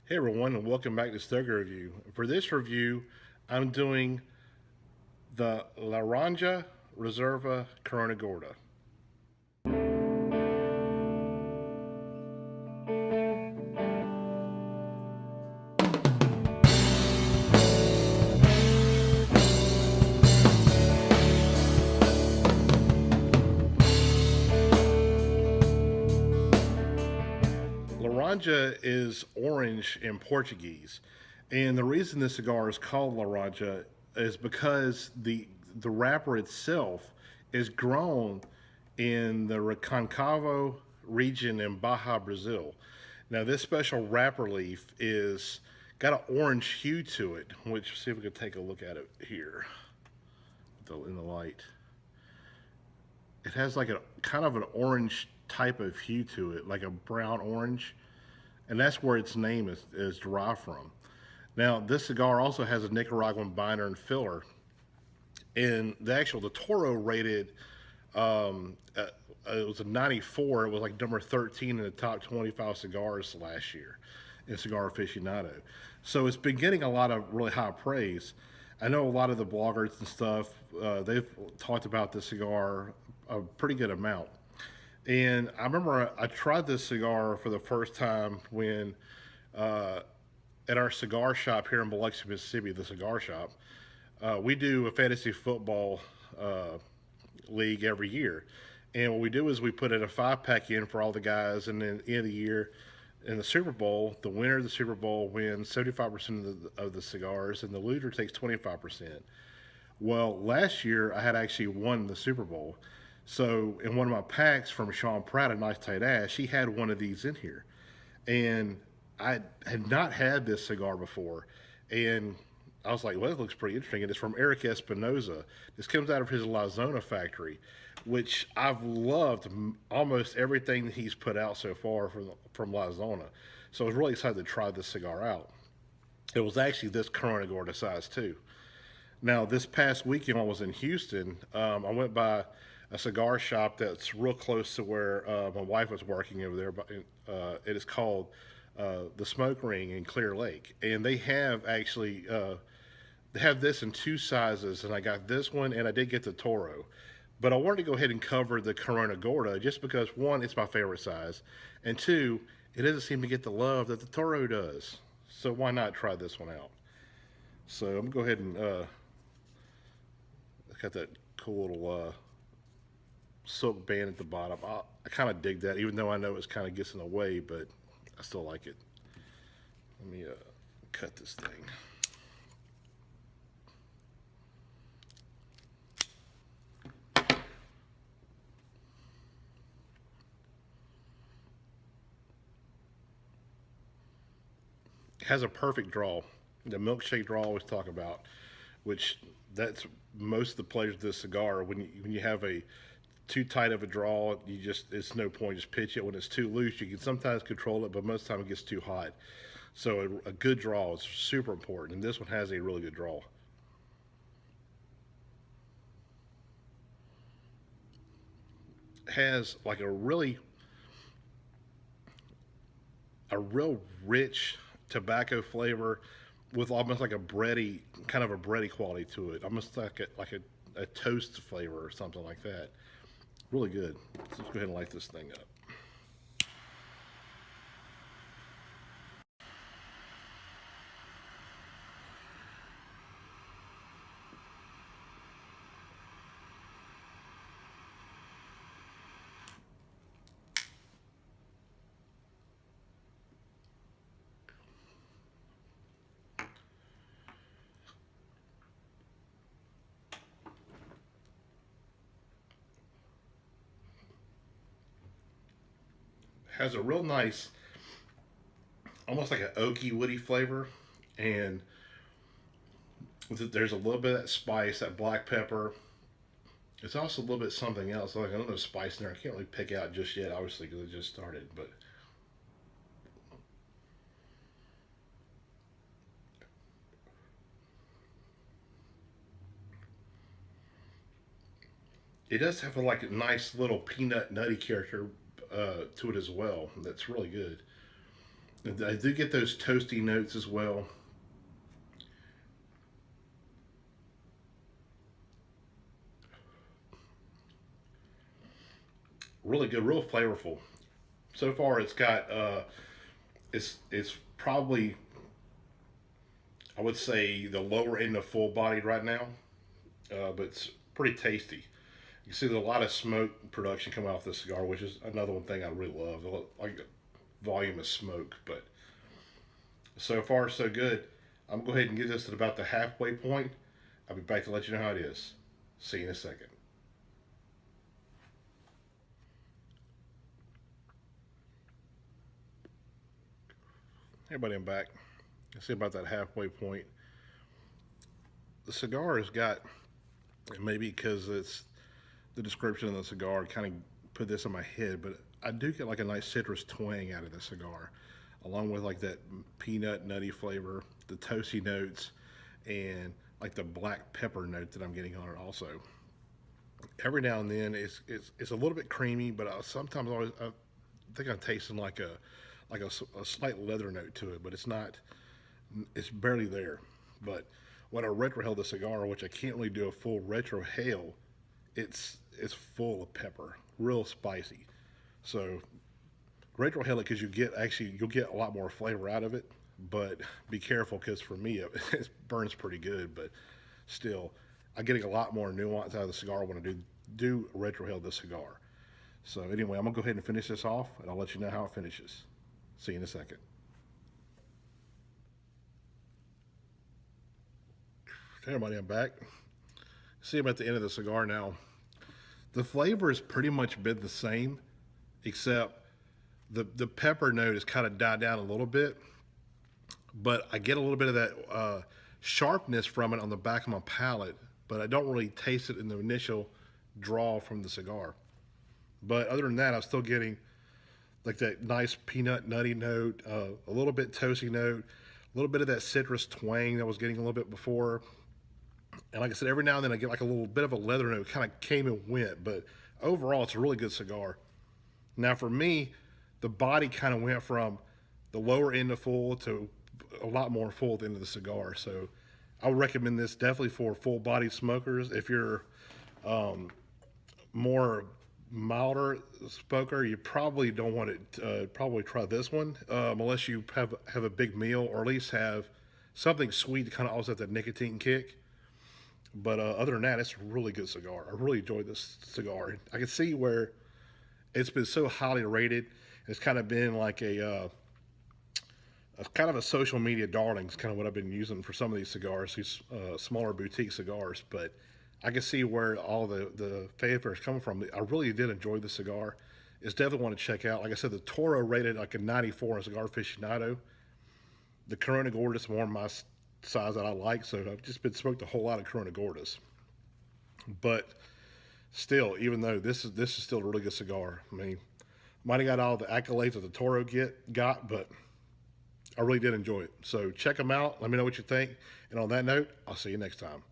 Hey everyone, and welcome back to Stoker Review. For this review, I'm doing the Laranja Reserva Corona Gorda. Laranja is orange in Portuguese, and the reason this cigar is called Laranja is because the wrapper itself is grown in the Reconcavo region in Bahia, Brazil. Now, this special wrapper leaf is got an orange hue to it, which see if we can take a look at it here in the light. It has like a kind of an orange type of hue to it, like a brown orange, and that's where its name is derived from. Now, this cigar also has a Nicaraguan binder and filler, and the Toro rated it was a 94. It was like number 13 in the top 25 cigars last year in Cigar Aficionado. So it's been getting a lot of really high praise. I know a lot of the bloggers and stuff, they've talked about this cigar a pretty good amount. And I remember I tried this cigar for the first time when uh, at our cigar shop here in Biloxi, Mississippi, the cigar shop. We do a fantasy football uh, league every year. And what we do is we put in a 5 pack in for all the guys, and then at the end of the year, in the Super Bowl, the winner of the Super Bowl wins 75% of the cigars, and the loser takes 25%. Well, last year I had actually won the Super Bowl. So in one of my packs from Sean Pratt, a nice tight ass, she had one of these in here. And I had not had this cigar before. And I was like, well, it looks pretty interesting. And it's from Erik Espinosa. This comes out of his Zona factory, which I've loved almost everything that he's put out so far from Zona. So I was really excited to try this cigar out. It was actually this Corona Gorda size too. Now, this past weekend I was in Houston. I went by a cigar shop that's real close to where my wife was working over there. But it is called the Smoke Ring in Clear Lake, and they have this in two sizes, and I got this one, and I did get the Toro. But I wanted to go ahead and cover the Corona Gorda just because one, it's my favorite size, and two, it doesn't seem to get the love that the Toro does. So why not try this one out? So I'm gonna go ahead and got that cool little silk band at the bottom. I kind of dig that, even though I know it kind of gets in the way, but I still like it. Let me cut this thing. It has a perfect draw. The milkshake draw I always talk about, which that's most of the pleasure of this cigar. When you have a too tight of a draw, you just it's no point just pitch it. When it's too loose, you can sometimes control it, but most of the time it gets too hot. So a good draw is super important, and this one has a really good draw. Has like a real rich tobacco flavor with almost like a bready kind of a bready quality to it, almost like a toast flavor or something like that. Really good. Let's go ahead and light this thing up. Has a real nice, almost like an oaky woody flavor, and there's a little bit of that spice, that black pepper. It's also a little bit something else, like another spice in there. I can't really pick out just yet, obviously, because it just started. But it does have like a nice little peanut nutty character to it as well. That's really good. I do get those toasty notes as well. Really good, real flavorful. So far, it's got it's probably, I would say, the lower end of full bodied right now, but it's pretty tasty. You see, there's a lot of smoke production coming off this cigar, which is another one thing I really love. Like the volume of smoke, but so far so good. I'm gonna go ahead and get this at about the halfway point. I'll be back to let you know how it is. See you in a second. Hey, everybody, I'm back. See about that halfway point. The cigar has got, maybe because it's the description of the cigar kind of put this in my head, but I do get like a nice citrus twang out of the cigar, along with like that peanut nutty flavor, the toasty notes, and like the black pepper note that I'm getting on it also. Every now and then it's a little bit creamy, but sometimes I think I'm tasting a slight leather note to it, but it's not. It's barely there. But when I retrohale the cigar, which I can't really do a full retrohale, it's full of pepper, real spicy. So retrohale it because you'll get a lot more flavor out of it. But be careful because for me it burns pretty good. But still, I'm getting a lot more nuance out of the cigar when I do retrohale the cigar. So anyway, I'm gonna go ahead and finish this off, and I'll let you know how it finishes. See you in a second. Hey everybody, I'm back. See, I'm at the end of the cigar now. The flavor has pretty much been the same, except the pepper note has kind of died down a little bit, but I get a little bit of that sharpness from it on the back of my palate, but I don't really taste it in the initial draw from the cigar. But other than that, I'm still getting like that nice peanut nutty note, a little bit toasty note, a little bit of that citrus twang that I was getting a little bit before. And like I said, every now and then I get like a little bit of a leather note, kind of came and went, but overall it's a really good cigar. Now for me, the body kind of went from the lower end of full to a lot more full at the end of the cigar. So I would recommend this definitely for full body smokers. If you're more milder smoker, you probably don't want to probably try this one unless you have a big meal or at least have something sweet to kind of offset that nicotine kick. But other than that, it's a really good cigar. I really enjoyed this cigar. I can see where it's been so highly rated. It's kind of been like a kind of a social media darling. It's kind of what I've been using for some of these cigars, these smaller boutique cigars. But I can see where all the fanfare is coming from. I really did enjoy the cigar. It's definitely one to check out. Like I said, the Toro rated like a 94 in Cigar Aficionado. The Corona Gorda is more my size that I like, so I've just been smoked a whole lot of Corona Gordas. But still, even though this is still a really good cigar. I mean, might have got all the accolades that the Toro got, but I really did enjoy it. So check them out. Let me know what you think. And on that note, I'll see you next time.